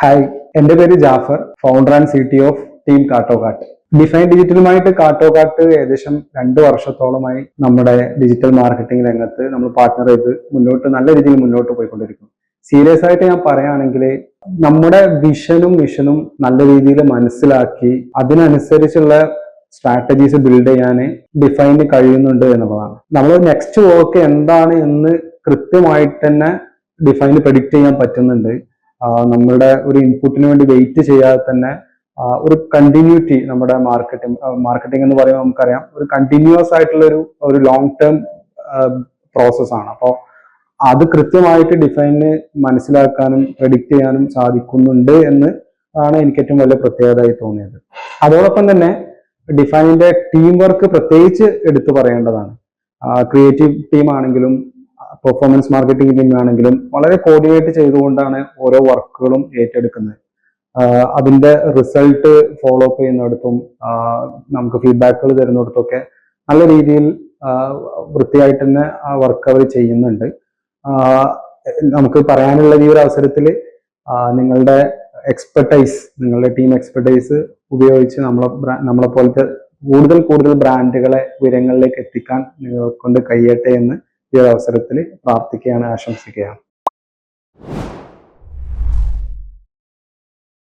Hi, എൻ്റെ പേര് Jafar, founder and CTO of team Kattokatt. Define ഡിജിറ്റലുമായിട്ട് കാട്ടോകാട്ട് ഏകദേശം 2 വർഷത്തോളമായി നമ്മുടെ ഡിജിറ്റൽ മാർക്കറ്റിംഗ് രംഗത്ത് നമ്മൾ പാർട്ട്ണർ ചെയ്ത് നല്ല രീതിയിൽ മുന്നോട്ട് പോയിക്കൊണ്ടിരിക്കുന്നു. സീരിയസ് ആയിട്ട് ഞാൻ പറയുകയാണെങ്കിൽ നമ്മുടെ വിഷനും നല്ല രീതിയിൽ മനസ്സിലാക്കി അതിനനുസരിച്ചുള്ള സ്ട്രാറ്റജീസ് ബിൽഡ് ചെയ്യാൻ ഡിഫൈന് കഴിയുന്നുണ്ട് എന്നുള്ളതാണ്. നമ്മൾ നെക്സ്റ്റ് വർക്ക് എന്താണ് എന്ന് കൃത്യമായിട്ട് തന്നെ ഡിഫൈന് പ്രെഡിക്റ്റ് ചെയ്യാൻ പറ്റുന്നുണ്ട്. നമ്മളുടെ ഒരു ഇൻപുട്ടിന് വേണ്ടി വെയിറ്റ് ചെയ്യാതെ തന്നെ ഒരു കണ്ടിന്യൂറ്റി നമ്മുടെ മാർക്കറ്റിംഗ് എന്ന് പറയുമ്പോൾ നമുക്കറിയാം ഒരു കണ്ടിന്യൂസ് ആയിട്ടുള്ള ഒരു ലോങ് ടേം പ്രോസസ് ആണ്. അപ്പോൾ അത് കൃത്യമായിട്ട് ഡിഫൈന് മനസ്സിലാക്കാനും പ്രെഡിക്റ്റ് ചെയ്യാനും സാധിക്കുന്നുണ്ട് എന്ന് ആണ് എനിക്ക് ഏറ്റവും വലിയ പ്രത്യേകതയായി തോന്നിയത്. അതോടൊപ്പം തന്നെ ഡിഫൈനിന്റെ ടീം വർക്ക് പ്രത്യേകിച്ച് എടുത്തു പറയേണ്ടതാണ്. ക്രിയേറ്റീവ് ടീം ആണെങ്കിലും പെർഫോമൻസ് മാർക്കറ്റിംഗ് ടീം ആണെങ്കിലും വളരെ കോർഡിനേറ്റ് ചെയ്തുകൊണ്ടാണ് ഓരോ വർക്കുകളും ഏറ്റെടുക്കുന്നത്. അതിന്റെ റിസൾട്ട് ഫോളോ അപ്പ് ചെയ്യുന്നിടത്തും നമുക്ക് ഫീഡ്ബാക്കുകൾ തരുന്നിടത്തൊക്കെ നല്ല രീതിയിൽ വൃത്തിയായിട്ട് തന്നെ ആ വർക്ക് അവർ ചെയ്യുന്നുണ്ട്. നമുക്ക് പറയാനുള്ള ഈ ഒരു അവസരത്തിൽ നിങ്ങളുടെ നിങ്ങളുടെ ടീം എക്സ്പെർട്ടൈസ് ഉപയോഗിച്ച് നമ്മളെ പോലത്തെ കൂടുതൽ ബ്രാൻഡുകളെ ഉയരങ്ങളിലേക്ക് എത്തിക്കാൻ നിങ്ങളെ കൊണ്ട് കഴിയട്ടെ എന്ന് ഈ ഒരു അവസരത്തിൽ പ്രാർത്ഥിക്കുകയാണ്, ആശംസിക്കുകയാണ്.